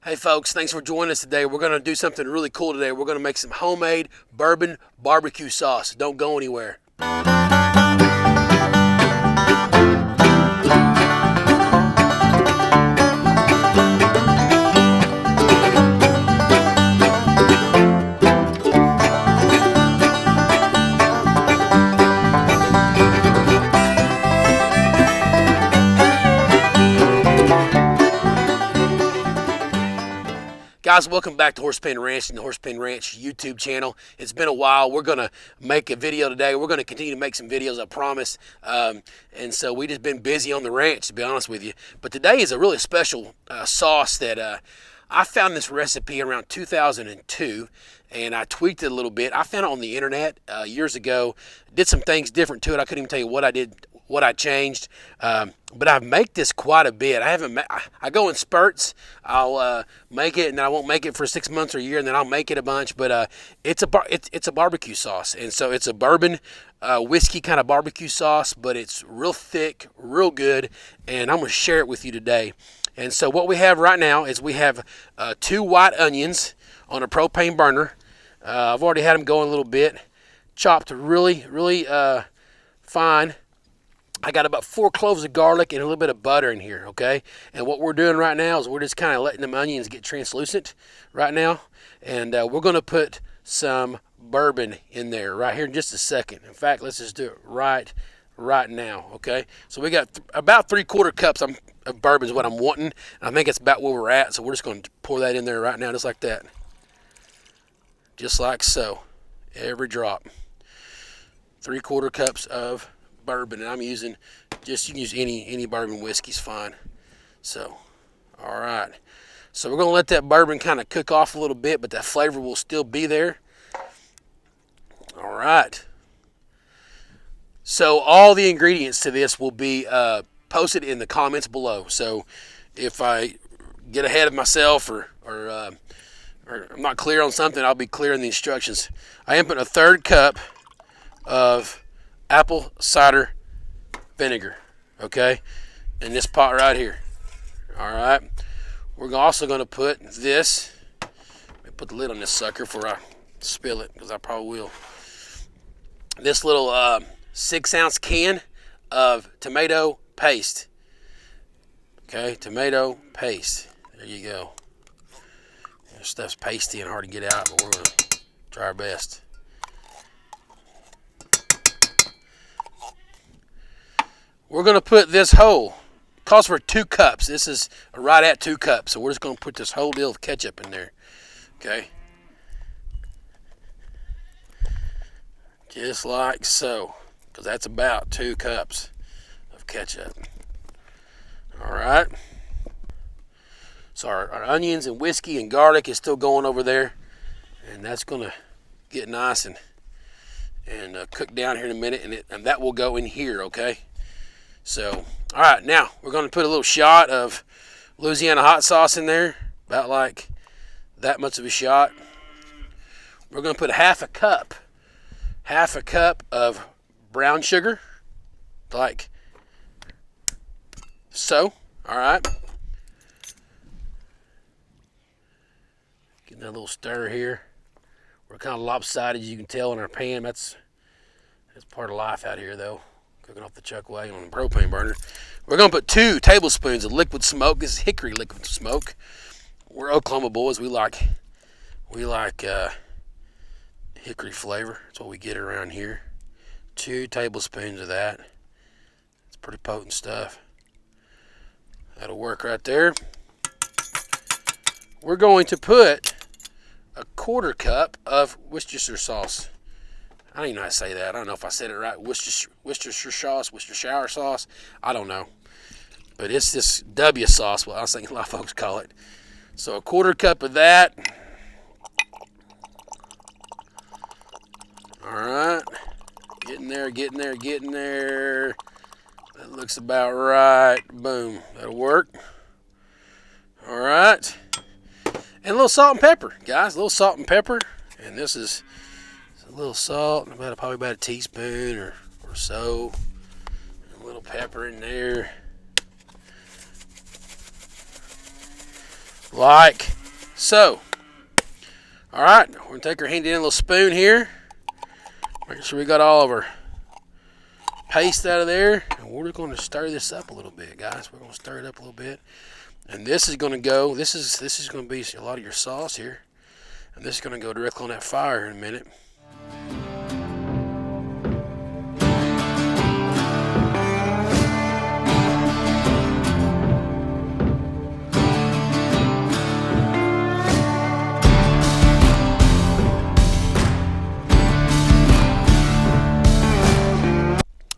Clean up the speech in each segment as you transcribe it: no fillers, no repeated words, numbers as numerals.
Hey folks, thanks for joining us today. We're going to do something really cool today. We're going to make some homemade bourbon barbecue sauce. Don't go anywhere. Guys, welcome back to Horsepen Ranch and the Horsepen Ranch YouTube channel. It's been a while. We're going to make a video today. We're going to continue to make some videos, I promise. And so we just been busy on the ranch, to be honest with you. But today is a really special sauce that I found this recipe around 2002, and I tweaked it a little bit. I found it on the internet years ago. Did some things different to it. I couldn't even tell you what I did, what I changed, but I make this quite a bit. I go in spurts. I'll make it, and then I won't make it for 6 months or a year, and then I'll make it a bunch. But it's a barbecue sauce, and so it's a bourbon whiskey kind of barbecue sauce, but it's real thick, real good, and I'm going to share it with you today. And so what we have right now is we have 2 white onions on a propane burner. I've already had them going a little bit, chopped really fine. I got about 4 cloves of garlic and a little bit of butter in here, okay? And what we're doing right now is we're just kind of letting them onions get translucent right now. And we're going to put some bourbon in there right here in just a second. In fact, let's just do it right now, okay? So we got about 3/4 cups of bourbon is what I'm wanting. I think it's about where we're at, so we're just going to pour that in there right now, just like that. Just like so. Every drop. 3/4 cups of bourbon, and I'm using you can use any bourbon whiskey's fine. So, all right. So we're gonna let that bourbon kind of cook off a little bit, but that flavor will still be there. All right. So all the ingredients to this will be posted in the comments below. So if I get ahead of myself or I'm not clear on something, I'll be clear in the instructions. I am putting a 1/3 cup of apple cider vinegar, okay, in this pot right here. All right, we're also going to put this. Let me put the lid on this sucker before I spill it, because I probably will. This little 6-ounce can of tomato paste. Okay, tomato paste. There you go. This stuff's pasty and hard to get out, but we're going to try our best. We're going to put this whole, calls for 2 cups. This is right at 2 cups. So we're just going to put this whole deal of ketchup in there. Okay. Just like so. Because that's about 2 cups of ketchup. All right. So our onions and whiskey and garlic is still going over there. And that's going to get nice and cook down here in a minute. And that will go in here, okay? So, all right, now we're going to put a little shot of Louisiana hot sauce in there, about like that much of a shot. We're going to put half a cup of brown sugar, like so. All right. Getting that little stir here. We're kind of lopsided, as you can tell in our pan. That's part of life out here, though. Cooking off the chuck wagon on the propane burner. We're going to put 2 tablespoons of liquid smoke. This is hickory liquid smoke. We're Oklahoma boys. We like hickory flavor. That's what we get around here. 2 tablespoons of that. It's pretty potent stuff. That'll work right there. We're going to put a 1/4 cup of Worcestershire sauce. I don't even know how to say that. I don't know if I said it right. Worcestershire sauce. I don't know. But it's this W sauce, what I was thinking a lot of folks call it. So a 1/4 cup of that. All right. Getting there. That looks about right. Boom. That'll work. All right. And a little salt and pepper, guys. A little salt and pepper. And this is a little salt, probably about a teaspoon or so. A little pepper in there. like so. All right, we're gonna take our handy little spoon here. Make sure we got all of our paste out of there, and we're going to stir this up a little bit, guys. We're going to stir it up a little bit, and this is going to go. This is going to be a lot of your sauce here, and this is going to go directly on that fire in a minute.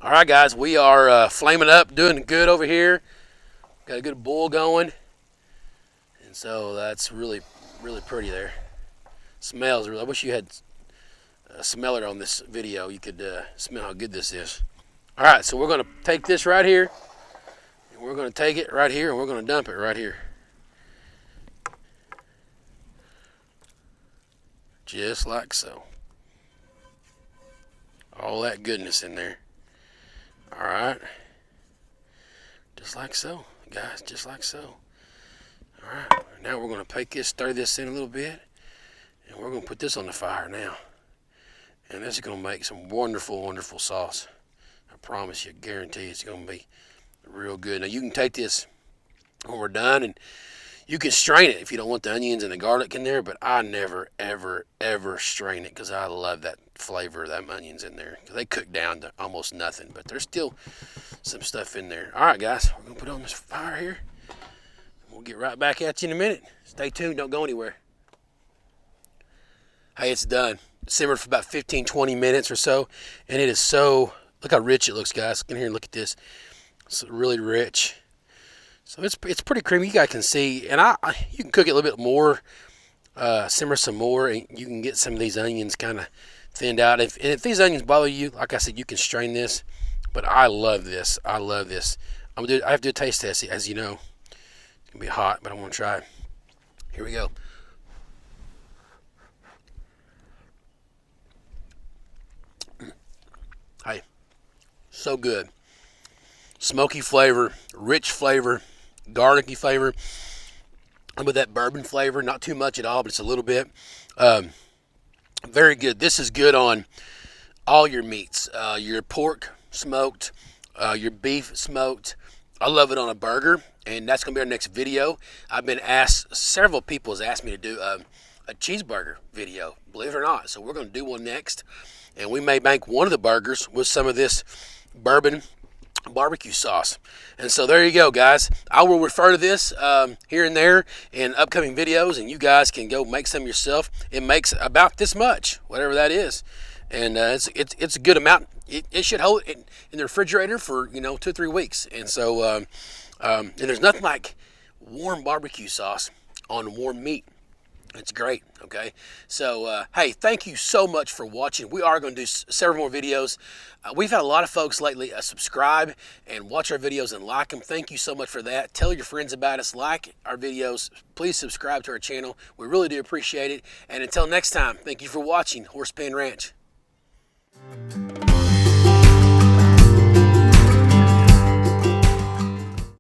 All right, guys, we are flaming up, doing good over here. Got a good boil going, and so that's really, really pretty there. Smells really. I wish you had a smeller on this video. You could smell how good this is. All right, so we're going to take this right here, and we're going to take it right here, and we're going to dump it right here. Just like so. All that goodness in there. All right, just like so, guys, just like so. All right, now we're going to take this, stir this in a little bit, and we're going to put this on the fire now. And this is going to make some wonderful, wonderful sauce. I promise you, guarantee it's going to be real good. Now, you can take this when we're done, and you can strain it if you don't want the onions and the garlic in there, but I never, ever, ever strain it because I love that flavor of them onions in there. They cook down to almost nothing, but there's still some stuff in there. All right, guys, we're going to put on this fire here. We'll get right back at you in a minute. Stay tuned. Don't go anywhere. Hey, it's done. Simmered for about 15, 20 minutes or so, and it is so, look how rich it looks, guys. Come here and look at this. It's really rich. So it's pretty creamy. You guys can see, and you can cook it a little bit more, simmer some more, and you can get some of these onions kind of thinned out. If these onions bother you, like I said, you can strain this. But I love this. I love this. I have to do a taste test, as you know. It's gonna be hot, but I'm gonna try it. Here we go. Hey, so good. Smoky flavor, rich flavor, garlicky flavor. With that bourbon flavor, not too much at all, but it's a little bit. Very good. This is good on all your meats. Your pork smoked, your beef smoked. I love it on a burger, and that's going to be our next video. I've been asked, several people has asked me to do a cheeseburger video, believe it or not. So we're going to do one next, and we may make one of the burgers with some of this bourbon barbecue sauce. And so there you go, guys. I will refer to this here and there in upcoming videos, and you guys can go make some yourself. It makes about this much, whatever that is, and it's a good amount. It should hold it in the refrigerator for 2 or 3 weeks. And so and there's nothing like warm barbecue sauce on warm meat. It's great, okay? So, hey, thank you so much for watching. We are going to do several more videos. We've had a lot of folks lately subscribe and watch our videos and like them. Thank you so much for that. Tell your friends about us. Like our videos. Please subscribe to our channel. We really do appreciate it. And until next time, thank you for watching Horsepen Ranch.